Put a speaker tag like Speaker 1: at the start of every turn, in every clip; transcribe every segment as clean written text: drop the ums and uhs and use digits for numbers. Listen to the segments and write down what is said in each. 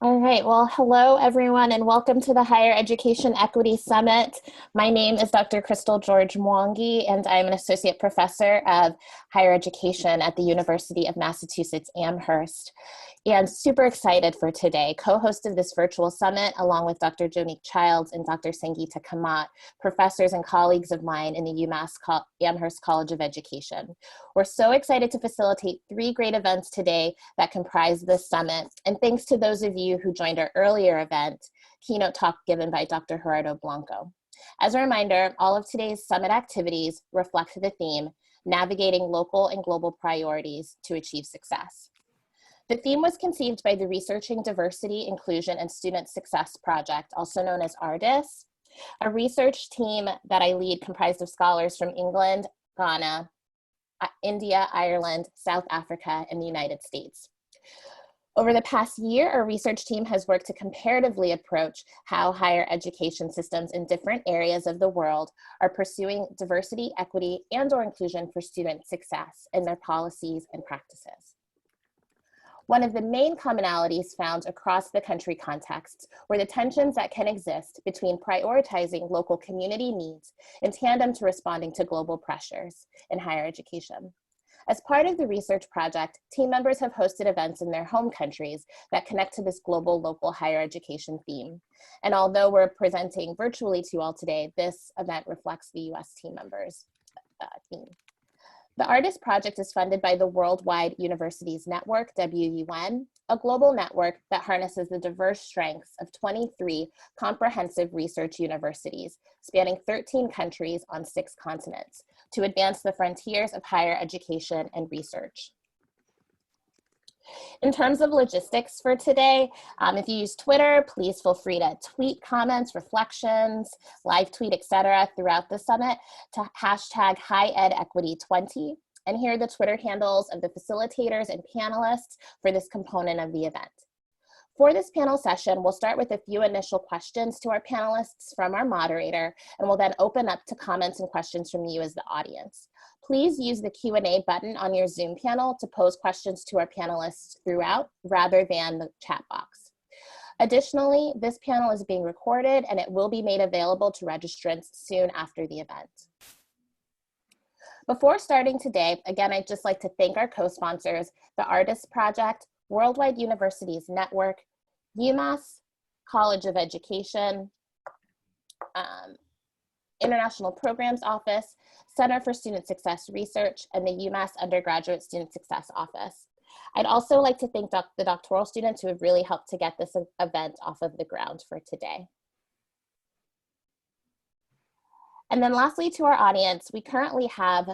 Speaker 1: All right, well, hello everyone and welcome to the Higher Education Equity Summit. My name is Dr. Crystal George Mwangi and I'm an Associate Professor of Higher Education at the University of Massachusetts Amherst. And super excited for today, co-host of this virtual summit along with Dr. Jonique Childs and Dr. Sangeeta Kamat, professors and colleagues of mine in the UMass Amherst College of Education. We're so excited to facilitate 3 great events today that comprise this summit. And thanks to those of you who joined our earlier event, keynote talk given by Dr. Gerardo Blanco. As a reminder, all of today's summit activities reflect the theme, Navigating Local and Global Priorities to Achieve Success. The theme was conceived by the Researching Diversity, Inclusion, and Student Success Project, also known as ARDIS, a research team that I lead comprised of scholars from England, Ghana, India, Ireland, South Africa, and the United States. Over the past year, our research team has worked to comparatively approach how higher education systems in different areas of the world are pursuing diversity, equity, and/or inclusion for student success in their policies and practices. One of the main commonalities found across the country contexts were the tensions that can exist between prioritizing local community needs in tandem to responding to global pressures in higher education. As part of the research project, team members have hosted events in their home countries that connect to this global local higher education theme. And although we're presenting virtually to you all today, this event reflects the US team members' theme. The ARDIS project is funded by the Worldwide Universities Network, WUN, a global network that harnesses the diverse strengths of 23 comprehensive research universities spanning 13 countries on 6 continents to advance the frontiers of higher education and research. In terms of logistics for today, if you use Twitter, please feel free to tweet comments, reflections, live tweet, etc. throughout the summit to hashtag HighEdEquity20. And here are the Twitter handles of the facilitators and panelists for this component of the event. For this panel session, we'll start with a few initial questions to our panelists from our moderator, and we'll then open up to comments and questions from you as the audience. Please use the Q&A button on your Zoom panel to pose questions to our panelists throughout, rather than the chat box. Additionally, this panel is being recorded and it will be made available to registrants soon after the event. Before starting today, again, I'd just like to thank our co-sponsors, the ARDIS Project, Worldwide Universities Network, UMass College of Education, International Programs Office, Center for Student Success Research, and the UMass Undergraduate Student Success Office. I'd also like to thank the doctoral students who have really helped to get this event off of the ground for today. And then lastly, to our audience, we currently have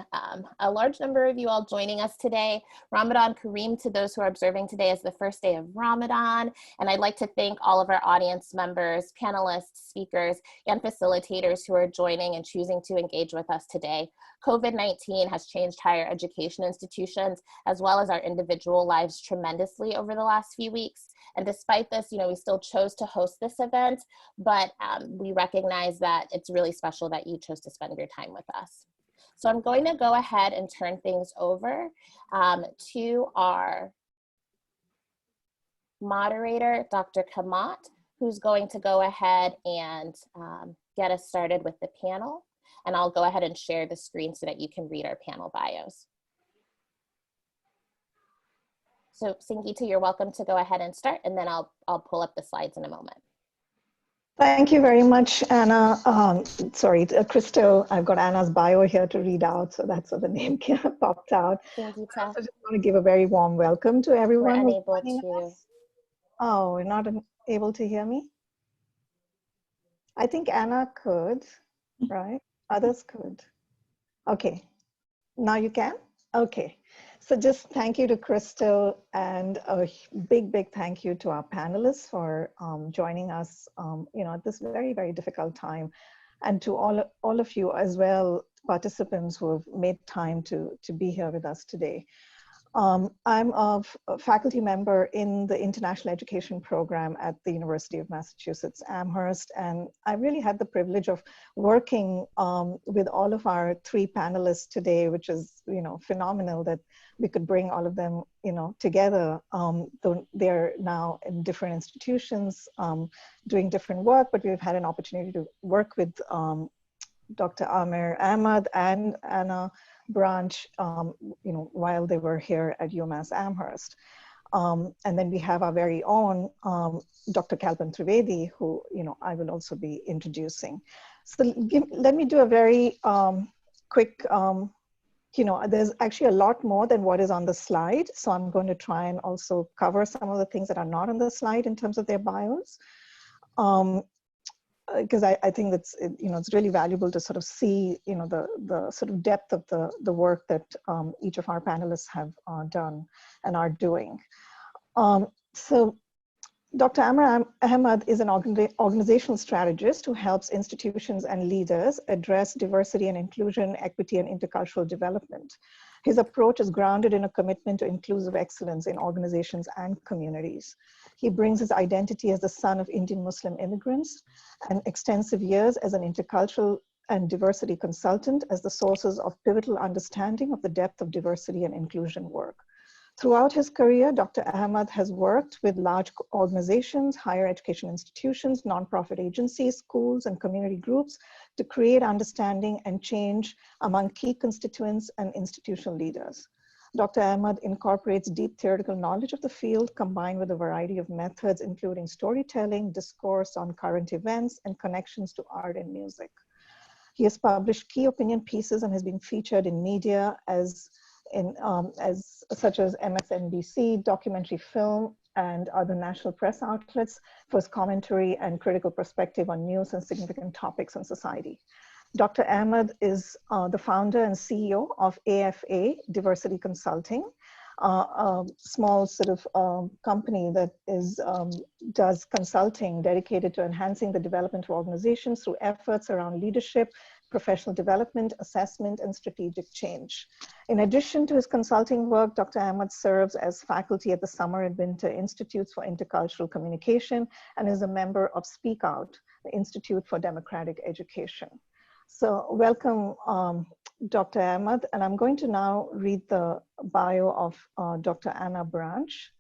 Speaker 1: a large number of you all joining us today. Ramadan Kareem to those who are observing today as the first day of Ramadan. And I'd like to thank all of our audience members, panelists, speakers, and facilitators who are joining and choosing to engage with us today. COVID-19 has changed higher education institutions as well as our individual lives tremendously over the last few weeks. And despite this, we still chose to host this event, but we recognize that it's really special that you chose to spend your time with us. So I'm going to go ahead and turn things over to our moderator, Dr. Kamat, who's going to go ahead and get us started with the panel. And I'll go ahead and share the screen so that you can read our panel bios. So Sangeeta, you're welcome to go ahead and start, and then I'll pull up the slides in a moment.
Speaker 2: Thank you very much, Anna. Crystal, I've got Anna's bio here to read out, so that's what the name popped out.
Speaker 1: Sangeeta.
Speaker 2: I also just want to give a very warm welcome to everyone.
Speaker 1: We're unable to.
Speaker 2: Oh, we're not able to hear me? I think Anna could, right? Others could. Okay, now you can? Okay. So just thank you to Crystal, and a big, big thank you to our panelists for joining us, at this very, very difficult time, and to all of you as well, participants who have made time to be here with us today. I'm a faculty member in the International Education Program at the University of Massachusetts Amherst, and I really had the privilege of working with all of our 3 panelists today, which is, phenomenal that we could bring all of them, together. Though they're now in different institutions, doing different work, but we've had an opportunity to work with Dr. Amer Ahmed and Anna Branch, while they were here at UMass Amherst. And then we have our very own Dr. Kalpen Trivedi, who, I will also be introducing. So let me do a very quick, there's actually a lot more than what is on the slide. So I'm going to try and also cover some of the things that are not on the slide in terms of their bios. Because I think that's, it's really valuable to sort of see, the sort of depth of the work that each of our panelists have done and are doing. So Dr. Amer Ahmed is an organizational strategist who helps institutions and leaders address diversity and inclusion, equity, and intercultural development. His approach is grounded in a commitment to inclusive excellence in organizations and communities. He brings his identity as the son of Indian Muslim immigrants and extensive years as an intercultural and diversity consultant as the sources of pivotal understanding of the depth of diversity and inclusion work. Throughout his career, Dr. Ahmed has worked with large organizations, higher education institutions, nonprofit agencies, schools, and community groups to create understanding and change among key constituents and institutional leaders. Dr. Ahmed incorporates deep theoretical knowledge of the field combined with a variety of methods, including storytelling, discourse on current events, and connections to art and music. He has published key opinion pieces and has been featured in media such as MSNBC, documentary film, and other national press outlets for his commentary and critical perspective on news and significant topics in society. Dr. Ahmed is the founder and CEO of AFA Diversity Consulting, a small sort of company that does consulting dedicated to enhancing the development of organizations through efforts around leadership, professional development, assessment, and strategic change. In addition to his consulting work, Dr. Ahmed serves as faculty at the Summer and Winter Institutes for Intercultural Communication and is a member of Speak Out, the Institute for Democratic Education. So welcome, Dr. Ahmed, and I'm going to now read the bio of Dr. Anna Branch.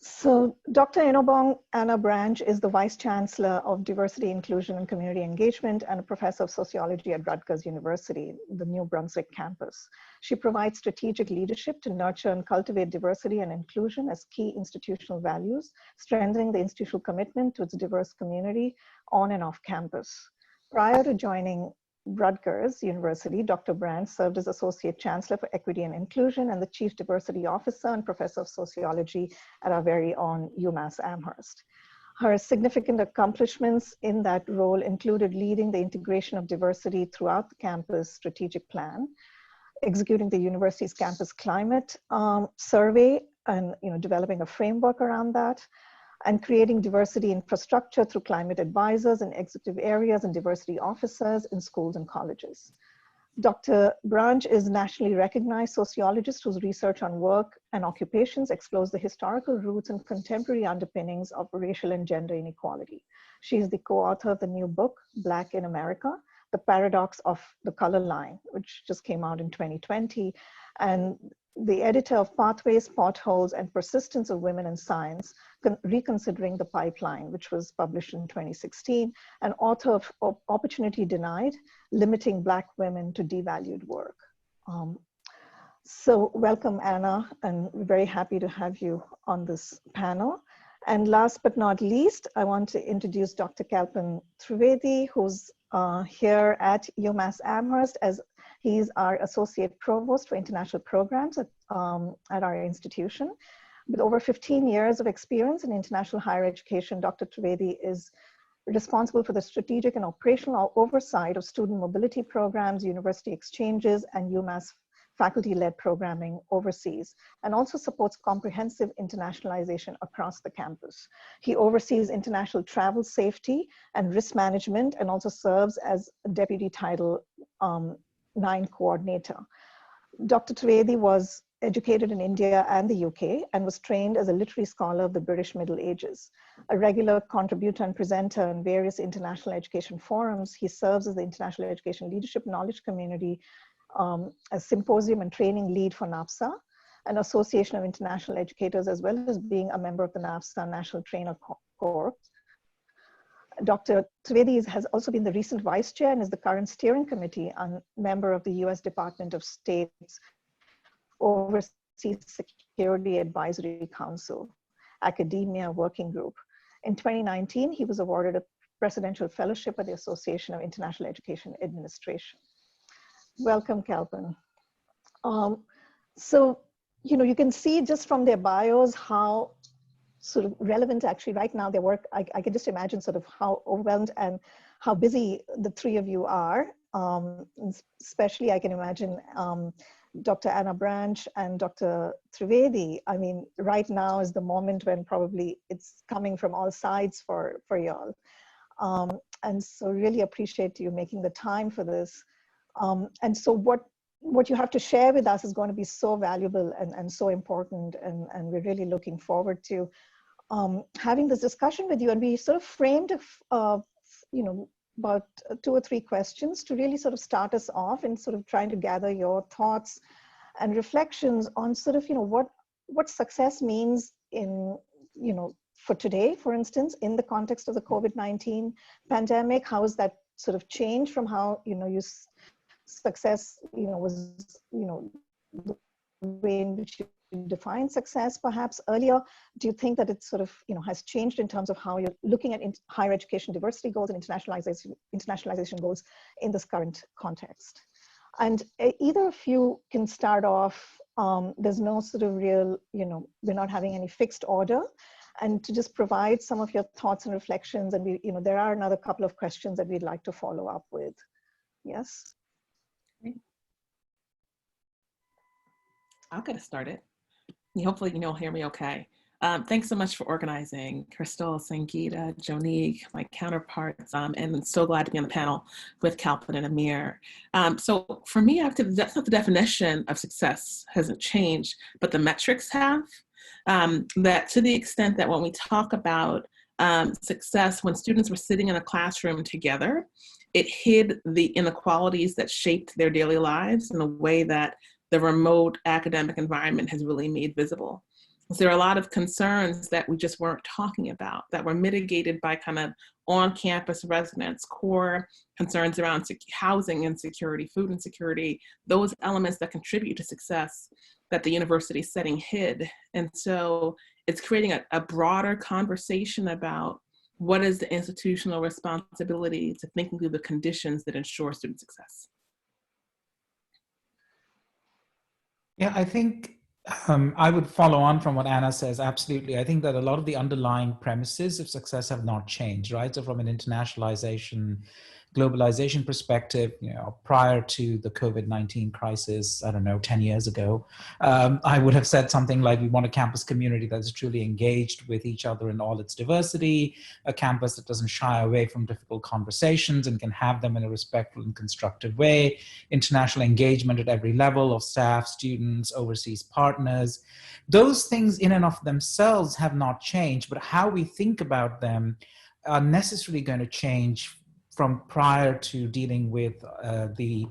Speaker 2: So Dr. Inobong Anna Branch is the Vice Chancellor of Diversity, Inclusion, and Community Engagement and a Professor of Sociology at Rutgers University, the New Brunswick campus. She provides strategic leadership to nurture and cultivate diversity and inclusion as key institutional values, strengthening the institutional commitment to its diverse community on and off campus. Prior to joining Rutgers University, Dr. Branch served as Associate Chancellor for Equity and Inclusion and the Chief Diversity Officer and Professor of Sociology at our very own UMass Amherst. Her significant accomplishments in that role included leading the integration of diversity throughout the campus strategic plan, executing the university's campus climate survey and developing a framework around that, and creating diversity infrastructure through climate advisors in executive areas and diversity officers in schools and colleges. Dr. Branch is a nationally recognized sociologist whose research on work and occupations explores the historical roots and contemporary underpinnings of racial and gender inequality. She is the co-author of the new book, Black in America, The Paradox of the Color Line, which just came out in 2020, and the editor of Pathways, Potholes, and Persistence of Women in Science, Reconsidering the Pipeline, which was published in 2016, and author of Opportunity Denied, Limiting Black Women to Devalued Work. So welcome, Anna, and we're very happy to have you on this panel. And last but not least, I want to introduce Dr. Kalpen Trivedi, who's here at UMass Amherst as he's our Associate Provost for International Programs at our institution. With over 15 years of experience in international higher education, Dr. Trivedi is responsible for the strategic and operational oversight of student mobility programs, university exchanges, and UMass faculty-led programming overseas, and also supports comprehensive internationalization across the campus. He oversees international travel safety and risk management, and also serves as Deputy Title IX Coordinator. Dr. Trivedi was educated in India and the UK and was trained as a literary scholar of the British Middle Ages. A regular contributor and presenter in various international education forums, he serves as the International Education Leadership Knowledge Community, a symposium and training lead for NAPSA, an association of international educators, as well as being a member of the NAPSA National Trainer Corps. Dr. Trivedi has also been the recent vice chair and is the current steering committee and member of the US Department of State's Overseas Security Advisory Council, Academia Working Group. In 2019, he was awarded a presidential fellowship at the Association of International Education Administration. Welcome, Kalpen. So, you can see just from their bios how sort of relevant actually right now their work. I can just imagine sort of how overwhelmed and how busy the three of you are. Especially I can imagine Dr. Anna Branch and Dr. Trivedi. I mean, right now is the moment when probably it's coming from all sides for y'all. And so really appreciate you making the time for this. And so what you have to share with us is going to be so valuable and so important. And we're really looking forward to having this discussion with you. And we sort of framed, about 2 or 3 questions to really sort of start us off in sort of trying to gather your thoughts and reflections on sort of, what success means in, for today, for instance, in the context of the COVID-19 pandemic. How has that sort of changed from how, success, was, the way in which you define success perhaps earlier? Do you think that it sort of, has changed in terms of how you're looking at higher education diversity goals and internationalization goals in this current context? And either of you can start off. There's no sort of real, we're not having any fixed order, and to just provide some of your thoughts and reflections. And we, there are another couple of questions that we'd like to follow up with. Yes.
Speaker 3: I'll get us started. Hopefully you'll hear me okay. Thanks so much for organizing, Crystal, Sangeeta, Jonique, my counterparts, and so glad to be on the panel with Kalpen and Amer. So for me, that's not the definition of success hasn't changed, but the metrics have. That to the extent that when we talk about success, when students were sitting in a classroom together, it hid the inequalities that shaped their daily lives in a way that the remote academic environment has really made visible. So there are a lot of concerns that we just weren't talking about that were mitigated by kind of on-campus residents, core concerns around housing insecurity, food insecurity, those elements that contribute to success that the university setting hid. And so it's creating a broader conversation about what is the institutional responsibility to thinking through the conditions that ensure student success.
Speaker 4: Yeah, I think I would follow on from what Anna says. Absolutely. I think that a lot of the underlying premises of success have not changed, right? So from an internationalization, globalization perspective, prior to the COVID-19 crisis, I don't know, 10 years ago, I would have said something like, we want a campus community that is truly engaged with each other in all its diversity, a campus that doesn't shy away from difficult conversations and can have them in a respectful and constructive way, international engagement at every level of staff, students, overseas partners. Those things in and of themselves have not changed, but how we think about them are necessarily going to change from prior to dealing with the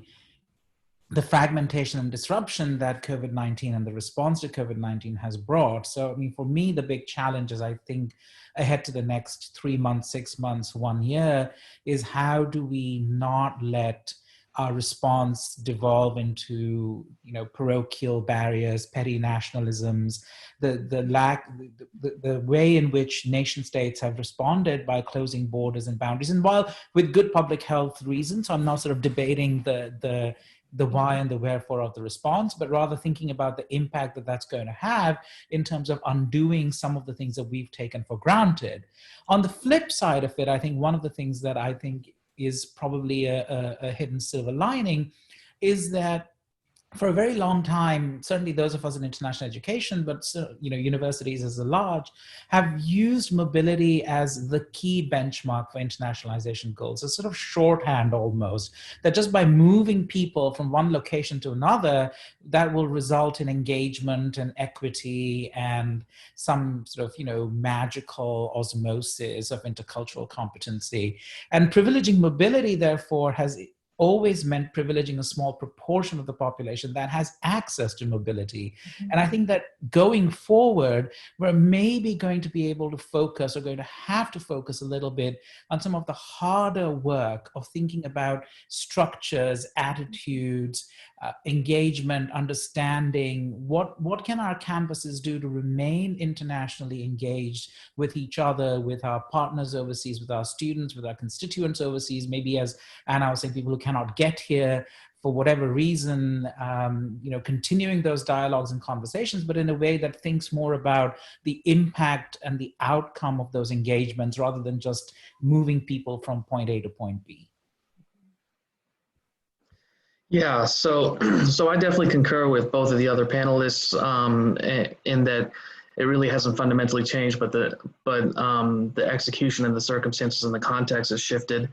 Speaker 4: fragmentation and disruption that COVID-19 and the response to COVID-19 has brought. So, I mean, for me, the big challenge as I think ahead to the next 3 months, 6 months, 1 year, is how do we not let our response devolve into, parochial barriers, petty nationalisms, the way in which nation states have responded by closing borders and boundaries. And while with good public health reasons, I'm not sort of debating the why and the wherefore of the response, but rather thinking about the impact that that's going to have in terms of undoing some of the things that we've taken for granted. On the flip side of it, I think one of the things that I think is probably a hidden silver lining is that for a very long time, certainly those of us in international education, but universities as a large, have used mobility as the key benchmark for internationalization goals, a sort of shorthand almost, that just by moving people from one location to another, that will result in engagement and equity and some sort of, magical osmosis of intercultural competency. And privileging mobility, therefore, has always meant privileging a small proportion of the population that has access to mobility. And I think that going forward, we're maybe going to be able to focus, or going to have to focus a little bit on some of the harder work of thinking about structures, attitudes, engagement, understanding. What can our campuses do to remain internationally engaged with each other, with our partners overseas, with our students, with our constituents overseas, maybe, as Anna was saying, people who cannot get here for whatever reason, continuing those dialogues and conversations, but in a way that thinks more about the impact and the outcome of those engagements rather than just moving people from point A to point B.
Speaker 5: Yeah, so I definitely concur with both of the other panelists in that it really hasn't fundamentally changed, but the execution and the circumstances and the context has shifted.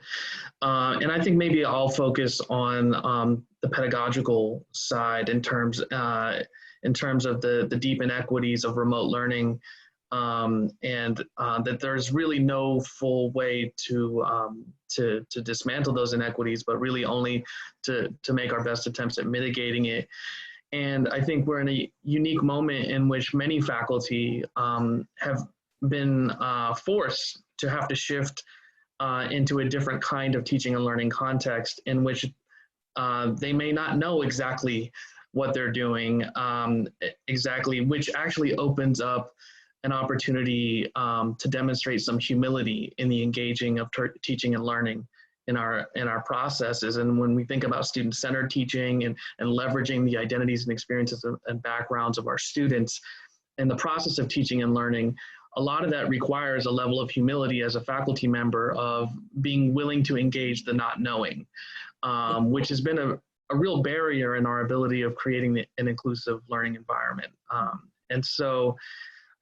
Speaker 5: And I think maybe I'll focus on the pedagogical side in terms of the deep inequities of remote learning, and that there's really no full way to dismantle those inequities, but really only to make our best attempts at mitigating it. And I think we're in a unique moment in which many faculty have been forced to have to shift into a different kind of teaching and learning context in which they may not know exactly what they're doing exactly, which actually opens up an opportunity to demonstrate some humility in the engaging of teaching and learning in our processes. And when we think about student-centered teaching and leveraging the identities and experiences and backgrounds of our students in the process of teaching and learning, a lot of that requires a level of humility as a faculty member of being willing to engage the not knowing, which has been a real barrier in our ability of creating an inclusive learning environment. And so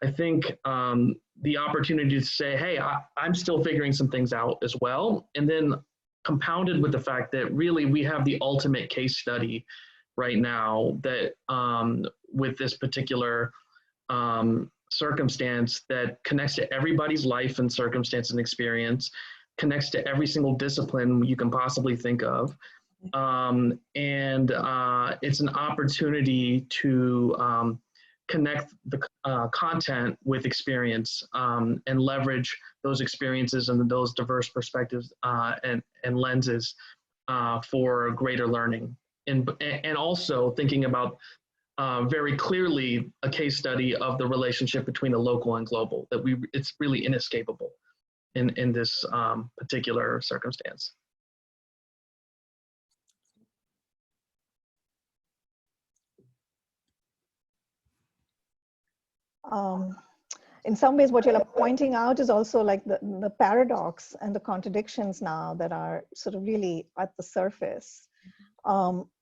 Speaker 5: I think the opportunity to say, hey, I'm still figuring some things out as well. And then compounded with the fact that really we have the ultimate case study right now that with this particular circumstance that connects to everybody's life and circumstance and experience, connects to every single discipline you can possibly think of. And it's an opportunity to connect the content with experience and leverage those experiences and those diverse perspectives and lenses for greater learning. And also thinking about very clearly a case study of the relationship between the local and global, that it's really inescapable in this particular circumstance.
Speaker 2: In some ways, what you're pointing out is also like the paradox and the contradictions now that are sort of really at the surface.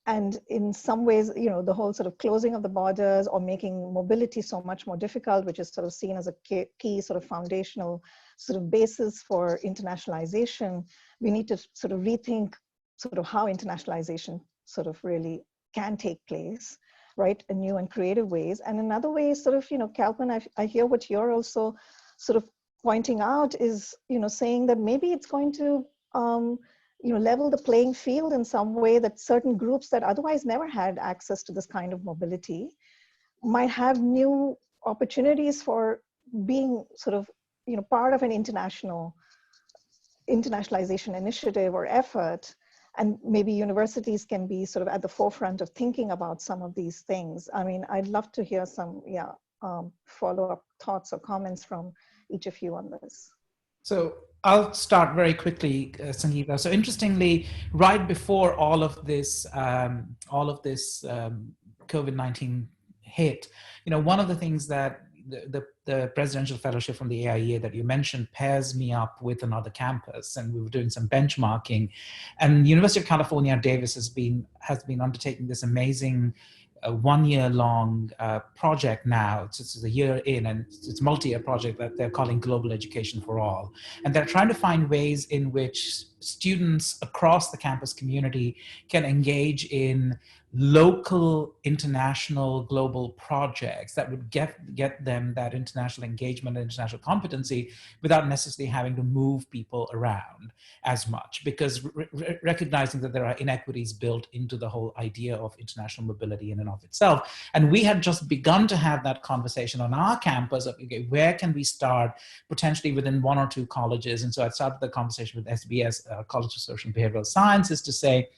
Speaker 2: And in some ways, the whole sort of closing of the borders or making mobility so much more difficult, which is sort of seen as a key sort of foundational sort of basis for internationalization, we need to sort of rethink sort of how internationalization sort of really can take place, right, in new and creative ways. And another way sort of, Kalpen, I hear what you're also sort of pointing out is, saying that maybe it's going to, level the playing field in some way, that certain groups that otherwise never had access to this kind of mobility might have new opportunities for being sort of, part of an internationalization initiative or effort. And maybe universities can be sort of at the forefront of thinking about some of these things. I mean, I'd love to hear some follow-up thoughts or comments from each of you on this.
Speaker 4: So I'll start very quickly, Sangeeta. So interestingly, right before all of this COVID-19 hit, one of the things that the presidential fellowship from the AIEA that you mentioned pairs me up with another campus, and we were doing some benchmarking. And University of California, Davis has been undertaking this amazing 1-year-long project now. It's a year in, and it's a multi-year project that they're calling Global Education for All. And they're trying to find ways in which students across the campus community can engage in local, international, global projects that would get them that international engagement and international competency without necessarily having to move people around as much, because recognizing that there are inequities built into the whole idea of international mobility in and of itself. And we had just begun to have that conversation on our campus of, okay, where can we start potentially within 1 or 2 colleges? And so I started the conversation with SBS, College of Social and Behavioral Sciences, to say,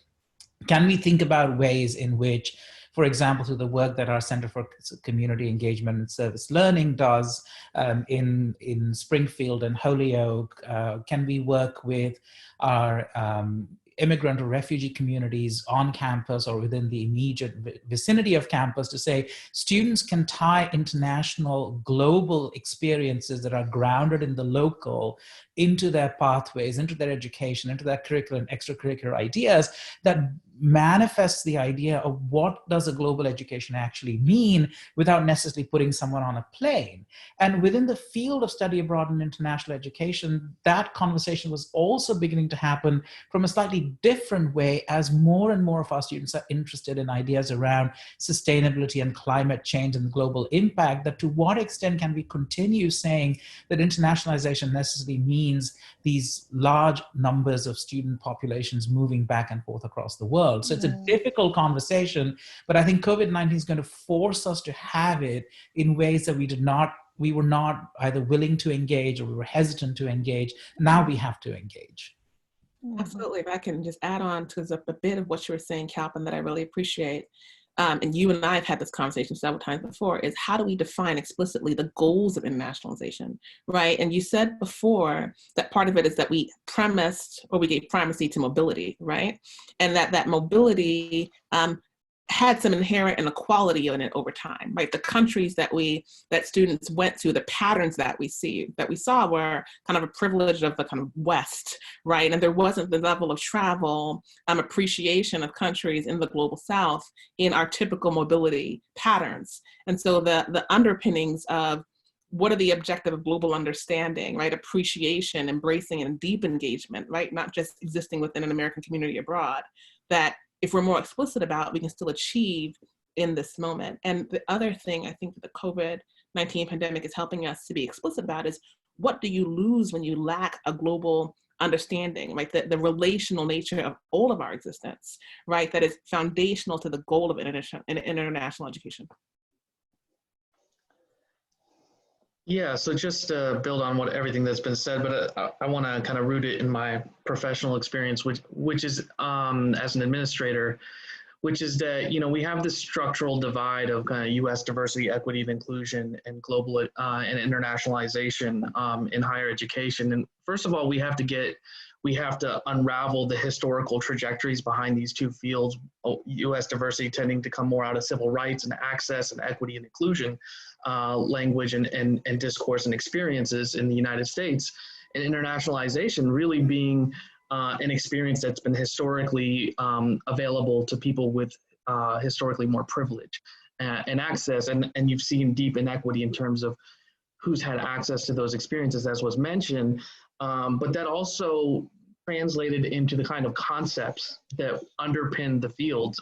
Speaker 4: can we think about ways in which, for example, through the work that our Center for Community Engagement and Service Learning does in Springfield and Holyoke, can we work with our immigrant or refugee communities on campus or within the immediate vicinity of campus to say students can tie international, global experiences that are grounded in the local into their pathways, into their education, into their curricular and extracurricular ideas that manifests the idea of what does a global education actually mean without necessarily putting someone on a plane. And within the field of study abroad and international education, that conversation was also beginning to happen from a slightly different way as more and more of our students are interested in ideas around sustainability and climate change and global impact, that to what extent can we continue saying that internationalization necessarily means these large numbers of student populations moving back and forth across the world. So it's a difficult conversation, but I think COVID-19 is going to force us to have it in ways that we were not either willing to engage or we were hesitant to engage. Now we have to engage.
Speaker 3: Absolutely. If I can just add on to a bit of what you were saying, Kalpen, that I really appreciate. And you and I have had this conversation several times before, is how do we define explicitly the goals of internationalization, right? And you said before that part of it is that we gave primacy to mobility, right? And that mobility had some inherent inequality in it over time, right? The countries that students went to, the patterns that we saw were kind of a privilege of the kind of West, right? And there wasn't the level of travel, appreciation of countries in the global South in our typical mobility patterns. And so the underpinnings of what are the objective of global understanding, right? Appreciation, embracing, and deep engagement, right? Not just existing within an American community abroad, that if we're more explicit about, we can still achieve in this moment. And the other thing I think that the COVID-19 pandemic is helping us to be explicit about is, what do you lose when you lack a global understanding, right? The relational nature of all of our existence, right? That is foundational to the goal of international education.
Speaker 5: Yeah, so just to build on everything that's been said, but I want to kind of root it in my professional experience, which is as an administrator, which is that, we have this structural divide of kind of U.S. diversity, equity, and inclusion, and global and internationalization in higher education. And first of all, we have to unravel the historical trajectories behind these two fields, U.S. diversity tending to come more out of civil rights and access and equity and inclusion language and discourse and experiences in the United States, and internationalization really being an experience that's been historically available to people with historically more privilege and access, and you've seen deep inequity in terms of who's had access to those experiences, as was mentioned, but that also translated into the kind of concepts that underpin the fields.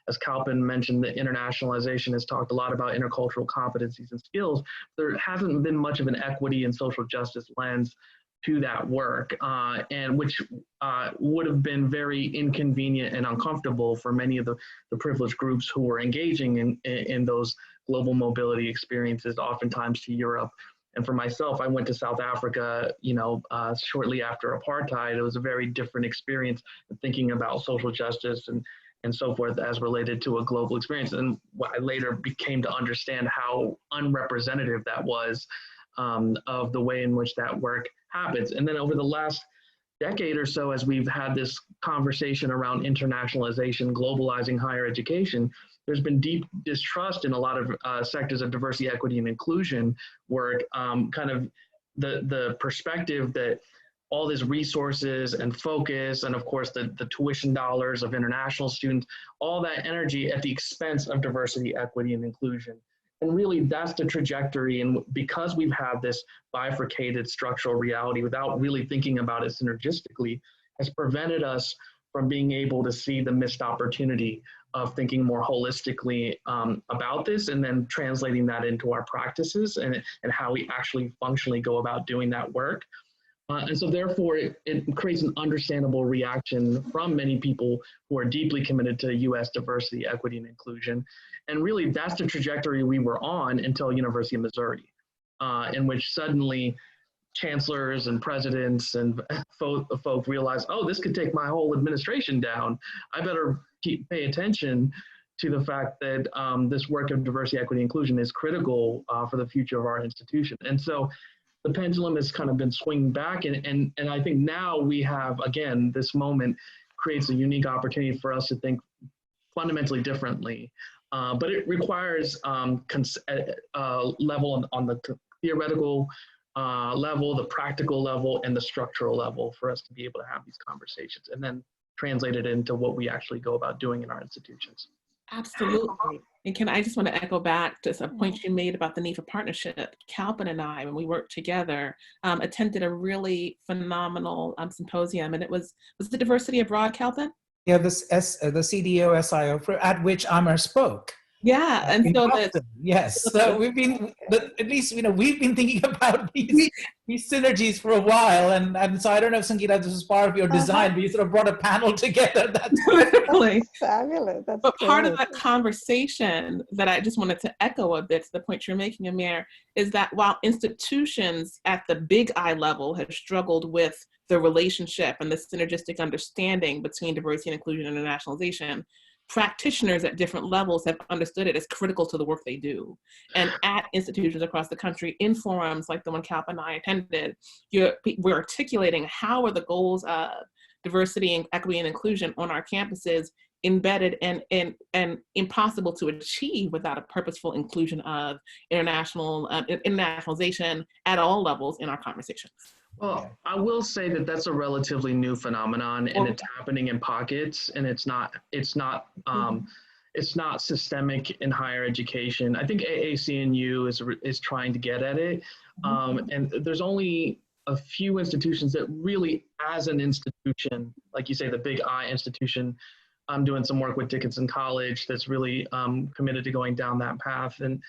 Speaker 5: As Kalpen mentioned, the internationalization has talked a lot about intercultural competencies and skills. There hasn't been much of an equity and social justice lens to that work, and which would have been very inconvenient and uncomfortable for many of the privileged groups who were engaging in those global mobility experiences, oftentimes to Europe. And for myself, I went to South Africa, shortly after apartheid. It was a very different experience thinking about social justice and so forth as related to a global experience. And what I later came to understand how unrepresentative that was of the way in which that work happens. And then over the last decade or so, as we've had this conversation around internationalization, globalizing higher education, there's been deep distrust in a lot of sectors of diversity, equity, and inclusion work, kind of the perspective that all these resources and focus, and of course the tuition dollars of international students, all that energy at the expense of diversity, equity, and inclusion. And really that's the trajectory, and because we've had this bifurcated structural reality without really thinking about it synergistically, has prevented us from being able to see the missed opportunity of thinking more holistically about this, and then translating that into our practices and how we actually functionally go about doing that work. And so therefore, it creates an understandable reaction from many people who are deeply committed to US diversity, equity, and inclusion. And really, that's the trajectory we were on until University of Missouri, in which suddenly chancellors and presidents and folk realized, oh, this could take my whole administration down. I better pay attention to the fact that this work of diversity, equity, inclusion is critical for the future of our institution. And so the pendulum has kind of been swinging back, and I think now we have, again, this moment creates a unique opportunity for us to think fundamentally differently. But it requires level on the theoretical level, the practical level, and the structural level for us to be able to have these conversations and then translate it into what we actually go about doing in our institutions.
Speaker 3: Absolutely. And I just want to echo back to a point you made about the need for partnership. Kalpen and I, when we worked together, attended a really phenomenal symposium, and it was the Diversity Abroad, Kalpen?
Speaker 4: Yeah, the CDO SIO, at which Amer spoke.
Speaker 3: Yeah, and so
Speaker 4: yes, so we've been, at least we've been thinking about these synergies for a while, and so I don't know if Sangeeta, this was part of your design, but you sort of brought a panel together. That's
Speaker 3: really
Speaker 2: fabulous. That's
Speaker 3: but
Speaker 2: great.
Speaker 3: part of that conversation that I just wanted to echo a bit to the point you're making, Amer, is that while institutions at the big I level have struggled with the relationship and the synergistic understanding between diversity and inclusion and internationalization, practitioners at different levels have understood it as critical to the work they do. And at institutions across the country, in forums like the one Kalpen and I attended, we're articulating how are the goals of diversity and equity and inclusion on our campuses embedded and impossible to achieve without a purposeful inclusion of internationalization at all levels in our conversations.
Speaker 5: Well, I will say that that's a relatively new phenomenon, and it's happening in pockets, and it's not systemic in higher education. I think AAC&U is trying to get at it, and there's only a few institutions that really, as an institution, like you say, the big I institution. I'm doing some work with Dickinson College that's really committed to going down that path, and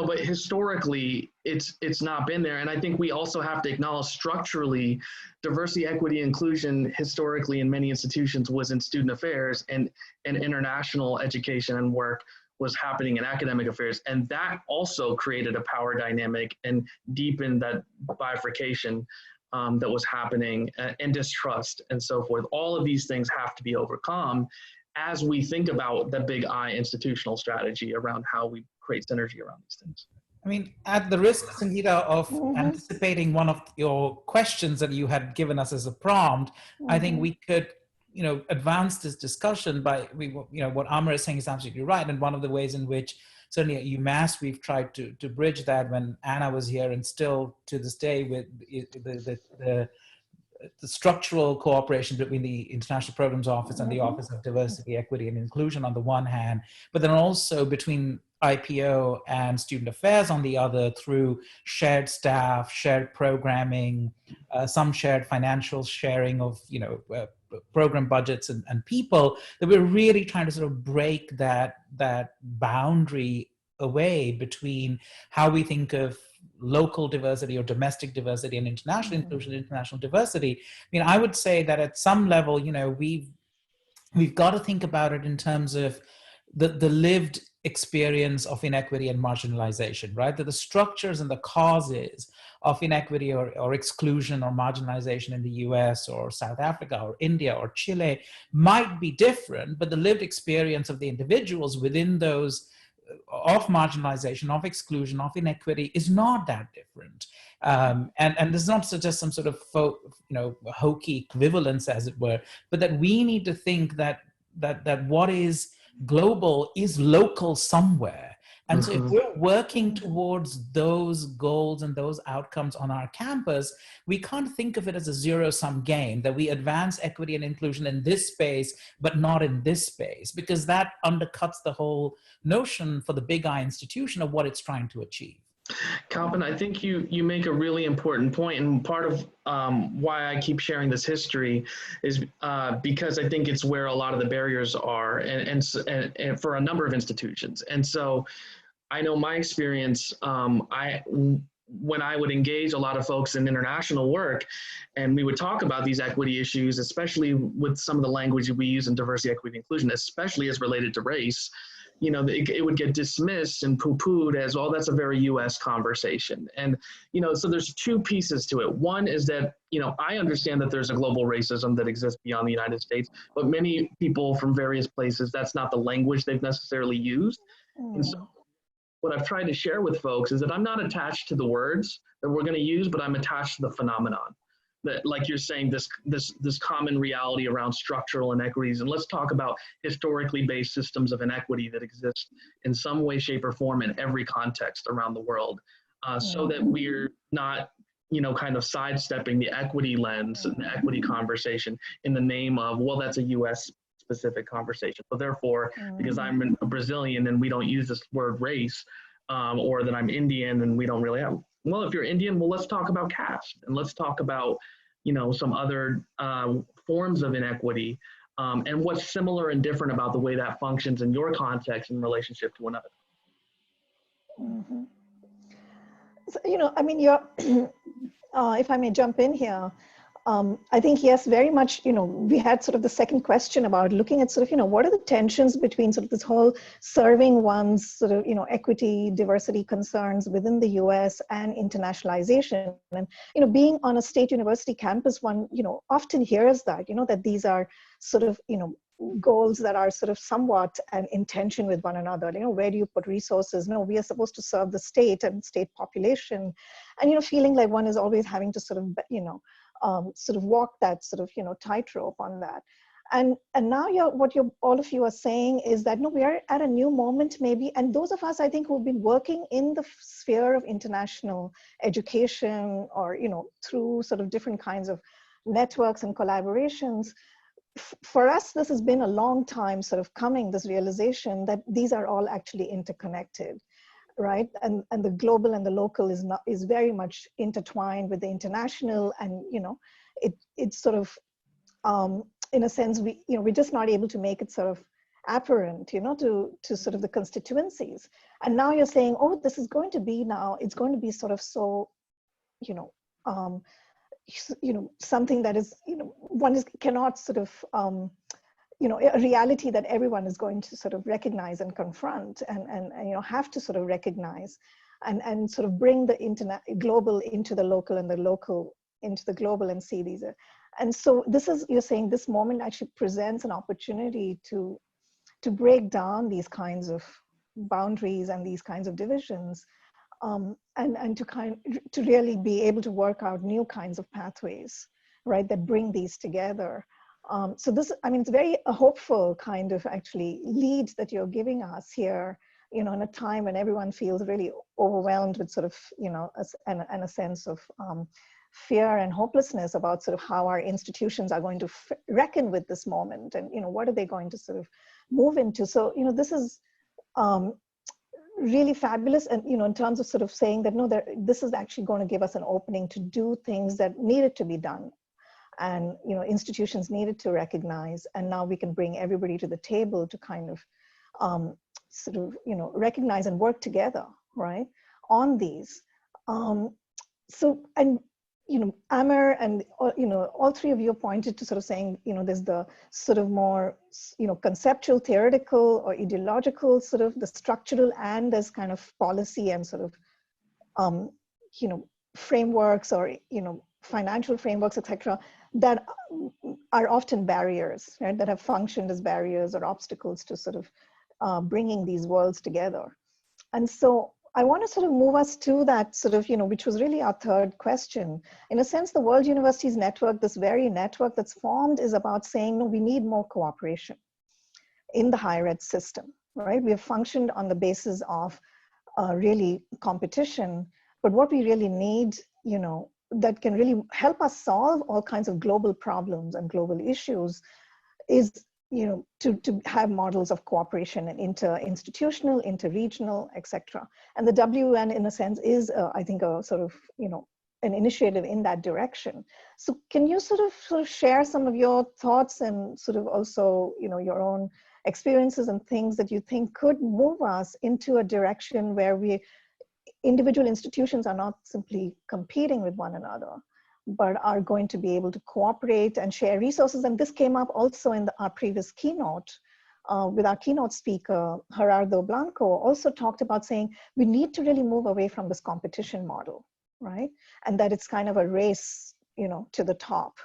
Speaker 5: but historically, it's not been there. And I think we also have to acknowledge structurally, diversity, equity, inclusion historically in many institutions was in student affairs, and international education and work was happening in academic affairs. And that also created a power dynamic and deepened that bifurcation that was happening, and distrust and so forth. All of these things have to be overcome as we think about the big I institutional strategy around how we create synergy around these things.
Speaker 4: I mean, at the risk, Sangeeta, of anticipating one of your questions that you had given us as a prompt, I think we could, advance this discussion by, what Amer is saying is absolutely right. And one of the ways in which, certainly at UMass, we've tried to bridge that when Anna was here, and still to this day with the structural cooperation between the International Programs Office and the Office of Diversity, Equity, and Inclusion on the one hand, but then also between IPO and Student Affairs on the other, through shared staff, shared programming, some shared financial sharing of, program budgets and people, that we're really trying to sort of break that boundary away between how we think of local diversity or domestic diversity and international inclusion, international diversity. I mean, I would say that at some level, we've got to think about it in terms of the lived experience of inequity and marginalization, right? That the structures and the causes of inequity or exclusion or marginalization in the US or South Africa or India or Chile might be different, but the lived experience of the individuals within those of marginalization, of exclusion, of inequity is not that different. And this is not just some sort of hokey equivalence, as it were, but that we need to think that what is global is local somewhere. And so if we're working towards those goals and those outcomes on our campus, we can't think of it as a zero-sum game, that we advance equity and inclusion in this space, but not in this space, because that undercuts the whole notion for the big I institution of what it's trying to achieve.
Speaker 5: Kalpen, I think you make a really important point, and part of why I keep sharing this history is because I think it's where a lot of the barriers are, and for a number of institutions. And so I know my experience, when I would engage a lot of folks in international work, and we would talk about these equity issues, especially with some of the language we use in diversity, equity, inclusion, especially as related to race, it would get dismissed and poo-pooed as, well, that's a very US conversation. And, so there's two pieces to it. One is that, I understand that there's a global racism that exists beyond the United States, but many people from various places, that's not the language they've necessarily used. And so what I've tried to share with folks is that I'm not attached to the words that we're going to use, but I'm attached to the phenomenon. That, like you're saying, this common reality around structural inequities. And let's talk about historically based systems of inequity that exist in some way, shape, or form in every context around the world, so that we're not, kind of sidestepping the equity lens and the equity conversation in the name of, well, that's a US specific conversation. So therefore, because I'm a Brazilian and we don't use this word race, or that I'm Indian and we don't really have, well, if you're Indian, well, let's talk about caste, and let's talk about, some other forms of inequity, and what's similar and different about the way that functions in your context in relationship to another.
Speaker 2: So, you're, if I may jump in here, I think, yes, very much, we had sort of the second question about looking at sort of, what are the tensions between sort of this whole serving one's sort of, equity, diversity concerns within the US and internationalization. And, being on a state university campus, one, often hears that, that these are sort of, goals that are sort of somewhat an intention with one another. Where do you put resources? No, we are supposed to serve the state and state population. And, feeling like one is always having to sort of, sort of walk that sort of, tightrope on that. And now all of you are saying is that, no, we are at a new moment maybe. And those of us, I think, who've been working in the sphere of international education or, through sort of different kinds of networks and collaborations, for us, this has been a long time sort of coming, this realization that these are all actually interconnected. Right, and the global and the local is very much intertwined with the international, and it's sort of in a sense we're just not able to make it sort of apparent to sort of the constituencies. And now you're saying, oh, this is going to be it's going to be sort of so something that is one cannot sort of a reality that everyone is going to sort of recognize and confront and have to sort of recognize and sort of bring the global into the local and the local into the global and see these. And so you're saying this moment actually presents an opportunity to break down these kinds of boundaries and these kinds of divisions, and to really be able to work out new kinds of pathways, right, that bring these together. So this, it's very a hopeful kind of actually lead that you're giving us here, in a time when everyone feels really overwhelmed with sort of, and a sense of fear and hopelessness about sort of how our institutions are going to reckon with this moment, and, what are they going to sort of move into. So, this is really fabulous. And, in terms of sort of saying that, no, this is actually going to give us an opening to do things that needed to be done. And, institutions needed to recognize, and now we can bring everybody to the table to kind of sort of, recognize and work together, right, on these. So, and, Amer and, all three of you pointed to sort of saying, there's the sort of more, conceptual, theoretical or ideological, sort of the structural, and there's kind of policy and sort of, frameworks or, financial frameworks, etc., that are often barriers, right, that have functioned as barriers or obstacles to sort of bringing these worlds together. And so I want to sort of move us to that sort of, which was really our third question. In a sense, the World Universities Network, this very network that's formed, is about saying, no, we need more cooperation in the higher ed system, right? We have functioned on the basis of really competition, but what we really need, that can really help us solve all kinds of global problems and global issues is, to have models of cooperation and inter-institutional, inter-regional, etc. And the WN, in a sense, is, I think, a sort of, an initiative in that direction. So can you sort of share some of your thoughts and sort of also, your own experiences and things that you think could move us into a direction where individual institutions are not simply competing with one another, but are going to be able to cooperate and share resources? And this came up also in our previous keynote with our keynote speaker, Gerardo Blanco, also talked about saying we need to really move away from this competition model, right? And that it's kind of a race, to the top,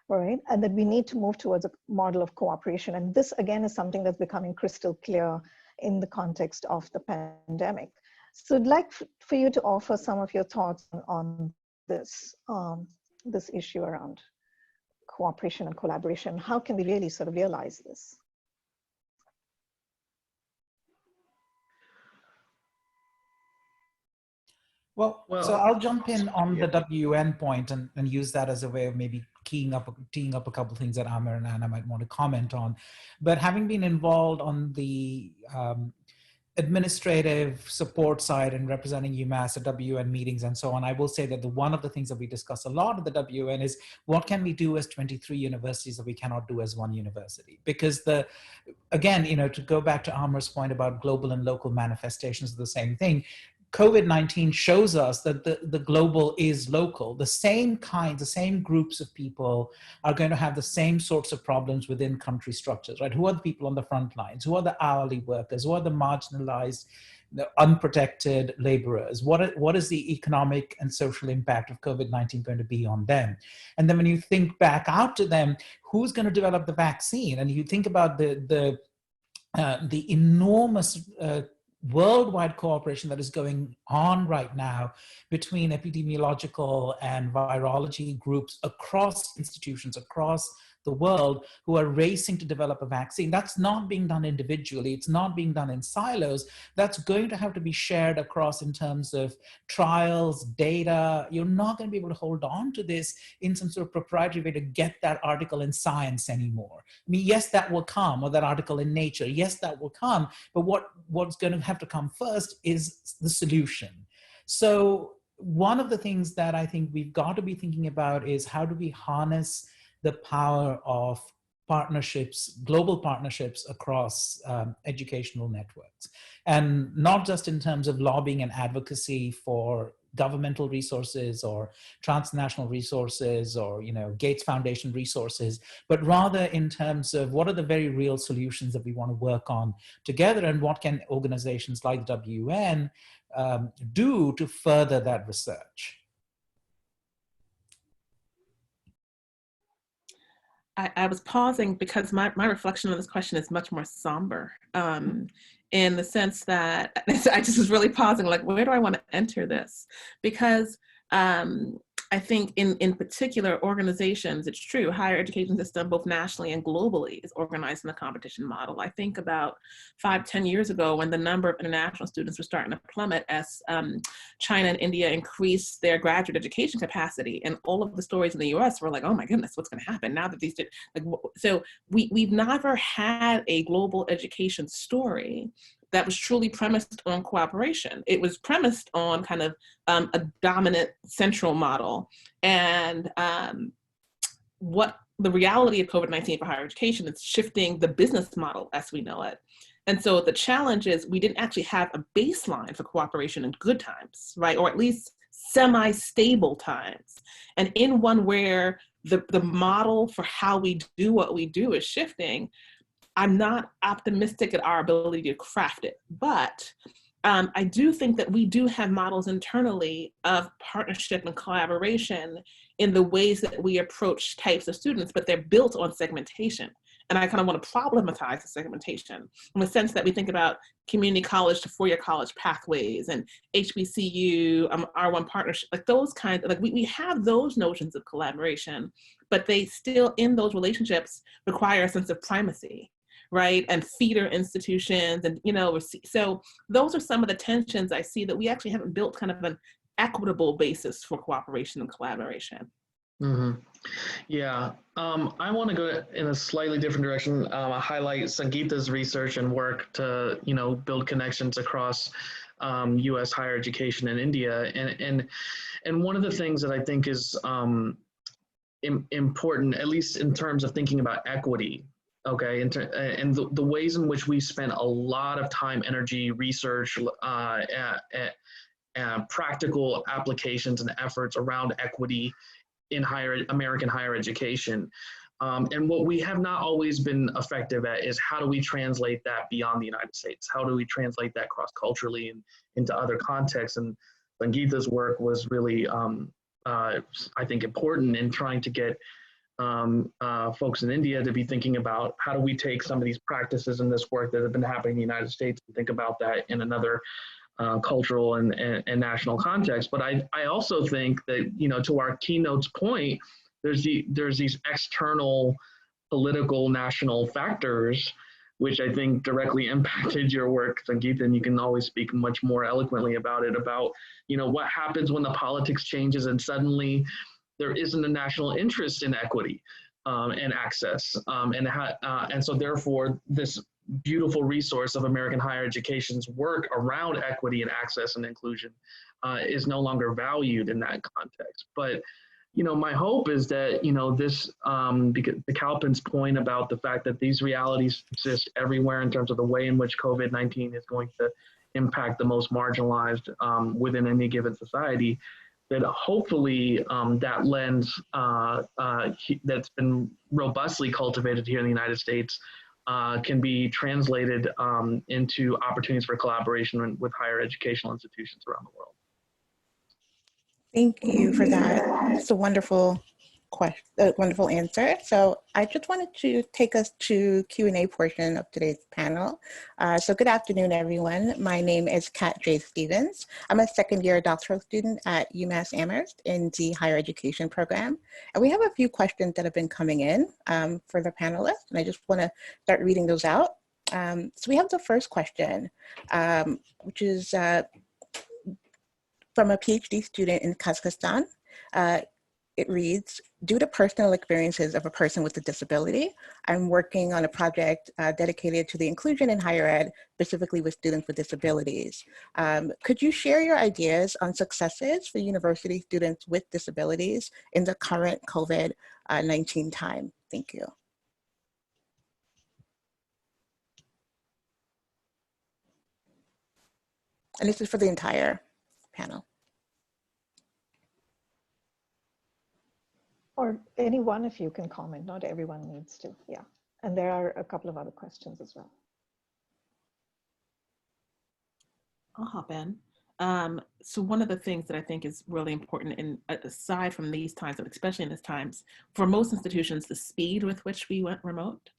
Speaker 2: right? And that we need to move towards a model of cooperation. And this, again, is something that's becoming crystal clear in the context of the pandemic. So I'd like for you to offer some of your thoughts on this, this issue around cooperation and collaboration. How can we really sort of realize this?
Speaker 4: Well, so I'll jump in on the WN point and use that as a way of maybe teeing up a couple of things that Amer and Anna might want to comment on. But having been involved on the administrative support side and representing UMass at WN meetings and so on, I will say that one of the things that we discuss a lot at the WN is what can we do as 23 universities that we cannot do as one university? Because again, to go back to Amer's point about global and local manifestations of the same thing, COVID-19 shows us that the global is local. The same groups of people are going to have the same sorts of problems within country structures, right? Who are the people on the front lines? Who are the hourly workers? Who are the marginalized, the unprotected laborers? What is the economic and social impact of COVID-19 going to be on them? And then when you think back out to them, who's going to develop the vaccine? And you think about the enormous worldwide cooperation that is going on right now between epidemiological and virology groups across institutions, across the world, who are racing to develop a vaccine. That's not being done individually. It's not being done in silos. That's going to have to be shared across in terms of trials, data. You're not going to be able to hold on to this in some sort of proprietary way to get that article in Science anymore. I mean, yes, that will come, or that article in Nature. Yes, that will come. But what's going to have to come first is the solution. So one of the things that I think we've got to be thinking about is how do we harness the power of partnerships, global partnerships across educational networks. And not just in terms of lobbying and advocacy for governmental resources or transnational resources or Gates Foundation resources, but rather in terms of what are the very real solutions that we want to work on together, and what can organizations like WN do to further that research.
Speaker 3: I was pausing because my reflection on this question is much more somber, in the sense that I just was really pausing, like, where do I want to enter this? Because I think in particular organizations, it's true, higher education system, both nationally and globally, is organized in a competition model. I think about 5-10 years ago, when the number of international students were starting to plummet as China and India increased their graduate education capacity, and all of the stories in the US were like, oh my goodness, what's going to happen now that these, so we've never had a global education story that was truly premised on cooperation. It was premised on kind of a dominant central model. And what the reality of COVID-19 for higher education is shifting the business model as we know it. And so the challenge is we didn't actually have a baseline for cooperation in good times, right? Or at least semi-stable times. And in one where the model for how we do what we do is shifting, I'm not optimistic at our ability to craft it, but I do think that we do have models internally of partnership and collaboration in the ways that we approach types of students, but they're built on segmentation. And I kind of want to problematize the segmentation in the sense that we think about community college to four-year college pathways and HBCU, R1 partnership, like those kinds of, like we have those notions of collaboration, but they still in those relationships require a sense of primacy, right? And feeder institutions and, so those are some of the tensions I see that we actually haven't built kind of an equitable basis for cooperation and collaboration.
Speaker 5: Mm-hmm. Yeah, I want to go in a slightly different direction. Highlight Sangeeta's research and work to, build connections across U.S. higher education in India. And one of the things that I think is important, at least in terms of thinking about equity, okay, and the ways in which we spent a lot of time, energy, research, practical applications and efforts around equity in American higher education. And what we have not always been effective at is how do we translate that beyond the United States? How do we translate that cross-culturally and into other contexts? And Sangeeta's work was really, I think, important in trying to get folks in India to be thinking about how do we take some of these practices and this work that have been happening in the United States and think about that in another cultural and national context. But I also think that, to our keynote's point, there's these external political national factors, which I think directly impacted your work, Sangeeta, and you can always speak much more eloquently about it, about, what happens when the politics changes and suddenly there isn't a national interest in equity and access. And so therefore this beautiful resource of American higher education's work around equity and access and inclusion is no longer valued in that context. But, my hope is that, this, because the Kalpen's point about the fact that these realities exist everywhere in terms of the way in which COVID-19 is going to impact the most marginalized within any given society, that hopefully that lens that's been robustly cultivated here in the United States can be translated into opportunities for collaboration with higher educational institutions around the world.
Speaker 6: Thank you for that. It's a wonderful question, wonderful answer. So I just wanted to take us to Q&A portion of today's panel. So good afternoon, everyone. My name is Kat J. Stevens. I'm a second-year doctoral student at UMass Amherst in the higher education program. And we have a few questions that have been coming in for the panelists, and I just want to start reading those out. So we have the first question, which is from a PhD student in Kazakhstan. It reads, due to personal experiences of a person with a disability, I'm working on a project dedicated to the inclusion in higher ed, specifically with students with disabilities. Could you share your ideas on successes for university students with disabilities in the current COVID-19 time? Thank you. And this is for the entire panel.
Speaker 2: Or any one of you can comment, not everyone needs to, yeah. And there are a couple of other questions as well.
Speaker 3: I'll hop in. So one of the things that I think is really important, and aside from these times, but especially in these times, for most institutions, the speed with which we went remote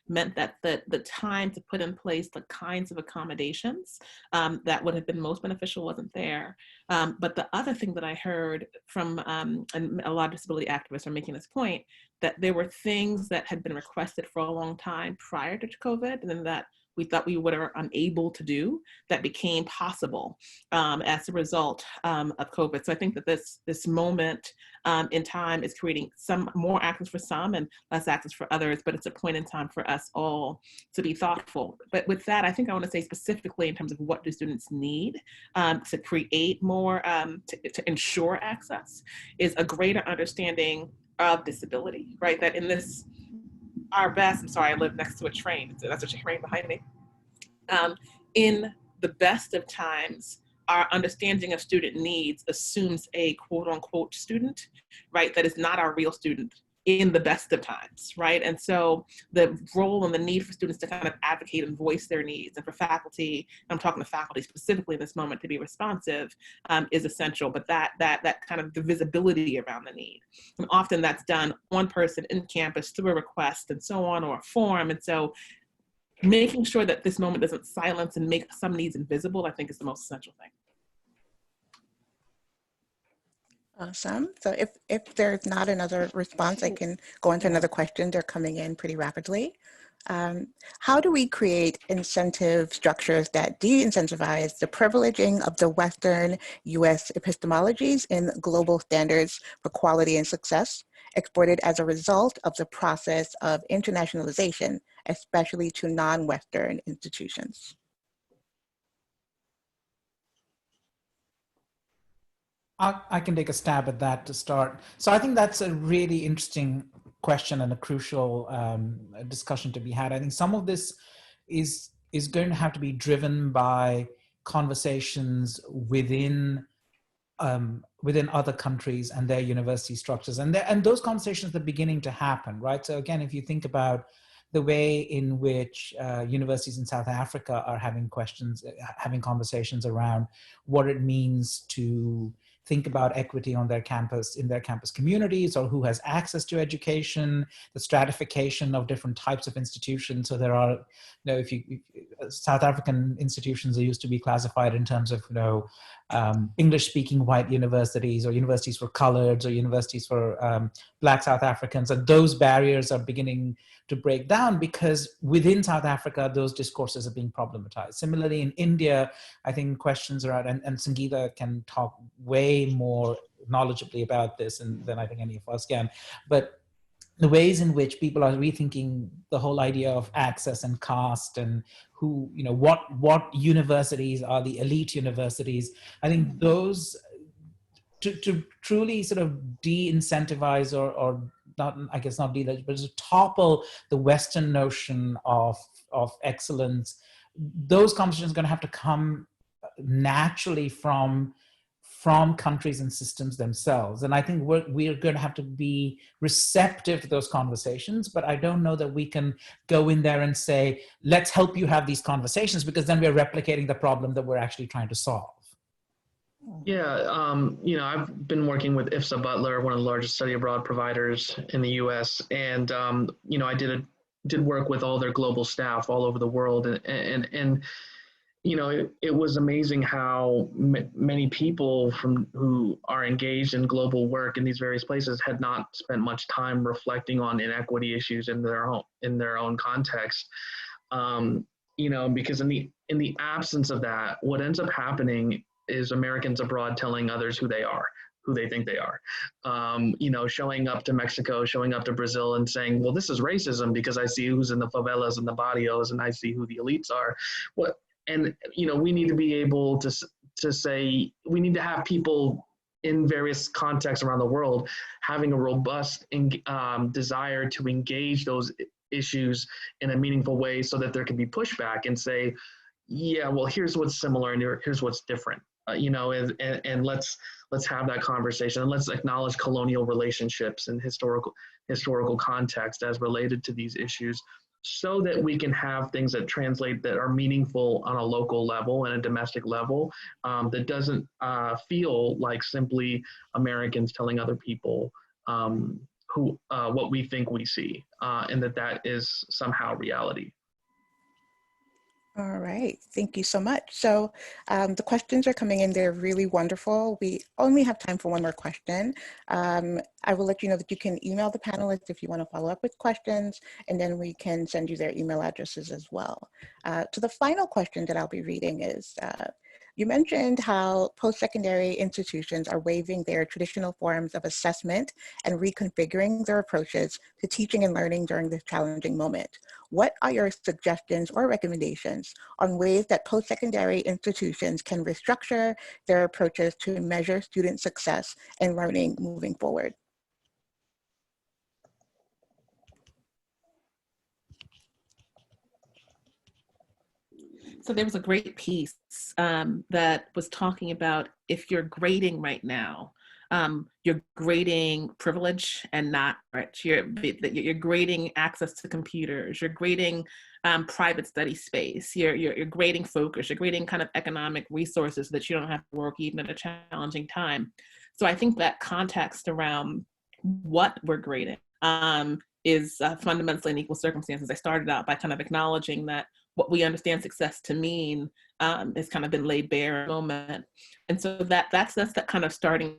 Speaker 3: meant that the time to put in place the kinds of accommodations that would have been most beneficial wasn't there. But the other thing that I heard from, and a lot of disability activists are making this point, that there were things that had been requested for a long time prior to COVID, and then that we thought we were unable to do that became possible as a result of COVID. So I think that this moment in time is creating some more access for some and less access for others, but it's a point in time for us all to be thoughtful. But with that, I think I want to say specifically in terms of what do students need to create more, to ensure access, is a greater understanding of disability, right? That in this, our best, I'm sorry, I live next to a train, so that's a train behind me. In the best of times, our understanding of student needs assumes a quote unquote student, right? That is not our real student in the best of times, right? And so the role and the need for students to kind of advocate and voice their needs, and for faculty, I'm talking to faculty specifically in this moment, to be responsive is essential. But that kind of the visibility around the need, and often that's done on person in campus through a request and so on, or a form. And so making sure that this moment doesn't silence and make some needs invisible, I think, is the most essential thing.
Speaker 6: Awesome. So if there's not another response, I can go into another question. They're coming in pretty rapidly. How do we create incentive structures that de-incentivize the privileging of the Western US epistemologies in global standards for quality and success, exported as a result of the process of internationalization, especially to non-Western institutions?
Speaker 4: I can take a stab at that to start. So I think that's a really interesting question and a crucial discussion to be had. I think some of this is going to have to be driven by conversations within other countries and their university structures, and those conversations are beginning to happen, right? So again, if you think about the way in which universities in South Africa are having conversations around what it means to think about equity on their campus, in their campus communities, or who has access to education, the stratification of different types of institutions. So there are, South African institutions are used to be classified in terms of, English-speaking white universities, or universities for coloreds, or universities for Black South Africans. And those barriers are beginning to break down because within South Africa, those discourses are being problematized. Similarly, in India, I think questions around, and Sangeeta can talk way more knowledgeably about this than I think any of us can, but the ways in which people are rethinking the whole idea of access and caste, and who, what universities are the elite universities. I think those, to truly sort of de-incentivize or not, I guess not but to topple the Western notion of excellence, those conversations are going to have to come naturally from countries and systems themselves. And I think we're going to have to be receptive to those conversations, but I don't know that we can go in there and say, let's help you have these conversations, because then we're replicating the problem that we're actually trying to solve.
Speaker 5: Yeah, I've been working with IFSA Butler, one of the largest study abroad providers in the U.S., and I did work with all their global staff all over the world, and it was amazing how many people who are engaged in global work in these various places had not spent much time reflecting on inequity issues in their own context. Because in the absence of that, what ends up happening is Americans abroad telling others who they are, who they think they are. Showing up to Mexico, showing up to Brazil and saying, well, this is racism because I see who's in the favelas and the barrios, and I see who the elites are. We need to be able to say, we need to have people in various contexts around the world having a robust desire to engage those issues in a meaningful way, so that there can be pushback and say, yeah, well, here's what's similar and here's what's different. And let's have that conversation, and let's acknowledge colonial relationships and historical context as related to these issues, so that we can have things that translate, that are meaningful on a local level and a domestic level, that doesn't feel like simply Americans telling other people what we think we see, and that is somehow reality.
Speaker 6: All right, thank you so much. So the questions are coming in, they're really wonderful. We only have time for one more question. I will let you know that you can email the panelists if you want to follow up with questions, and then we can send you their email addresses as well. So the final question that I'll be reading is, you mentioned how post-secondary institutions are waiving their traditional forms of assessment and reconfiguring their approaches to teaching and learning during this challenging moment. What are your suggestions or recommendations on ways that post-secondary institutions can restructure their approaches to measure student success and learning moving forward?
Speaker 3: So there was a great piece that was talking about, if you're grading right now, you're grading privilege and not rich. You're grading access to computers. You're grading private study space. You're grading focus. You're grading kind of economic resources so that you don't have to work even at a challenging time. So I think that context around what we're grading is fundamentally in equal circumstances. I started out by kind of acknowledging that what we understand success to mean has kind of been laid bare at the moment. And so that's that kind of starting.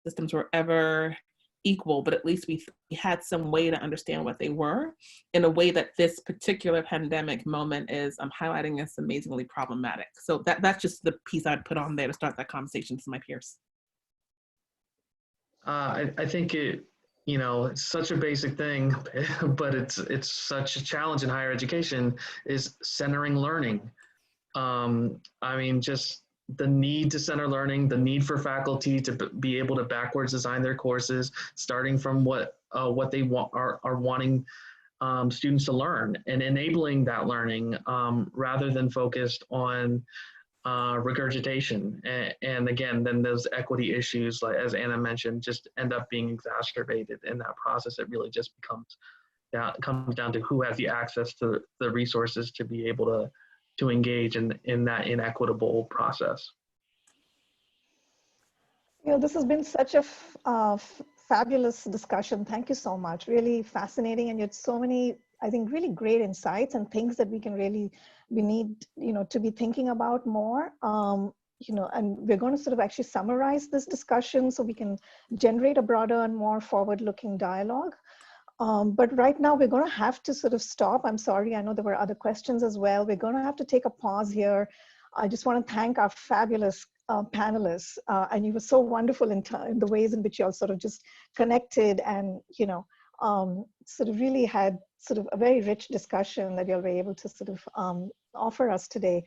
Speaker 3: Systems were ever equal, but at least we had some way to understand what they were in a way that this particular pandemic moment is highlighting as amazingly problematic. So that's just the piece I'd put on there to start that conversation with my peers.
Speaker 5: I think it's such a basic thing, but it's such a challenge in higher education is centering learning. I mean, just the need to center learning, the need for faculty to be able to backwards design their courses, starting from what they are wanting students to learn and enabling that learning rather than focused on regurgitation. And again, then those equity issues, like as Anna mentioned, just end up being exacerbated in that process. It really just comes down to who has the access to the resources to be able to engage in that inequitable process.
Speaker 2: This has been such a fabulous discussion. Thank you so much. Really fascinating, and you had so many, I think, really great insights and things that we need, to be thinking about more. And we're going to sort of actually summarize this discussion so we can generate a broader and more forward-looking dialogue. But right now we're going to have to sort of stop. I'm sorry, I know there were other questions as well. We're going to have to take a pause here. I just want to thank our fabulous panelists, and you were so wonderful in the ways in which you all sort of just connected and, sort of really had sort of a very rich discussion that you'll be able to sort of offer us today.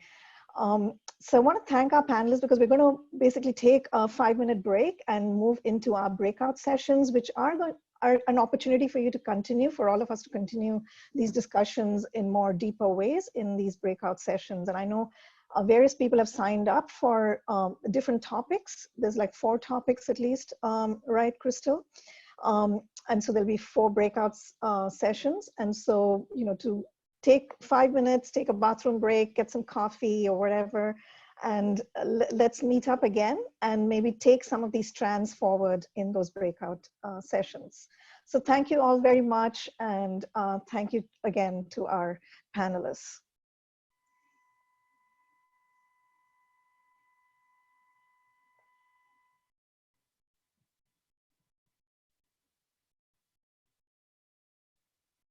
Speaker 2: So I want to thank our panelists because we're going to basically take a 5-minute break and move into our breakout sessions, which are an opportunity for you to continue, for all of us to continue these discussions in more deeper ways in these breakout sessions. And I know various people have signed up for different topics. There's like 4 topics at least, right, Crystal? And so there'll be 4 breakouts sessions. And so, to take 5 minutes, take a bathroom break, get some coffee or whatever, and let's meet up again and maybe take some of these strands forward in those breakout sessions. So thank you all very much. And thank you again to our panelists.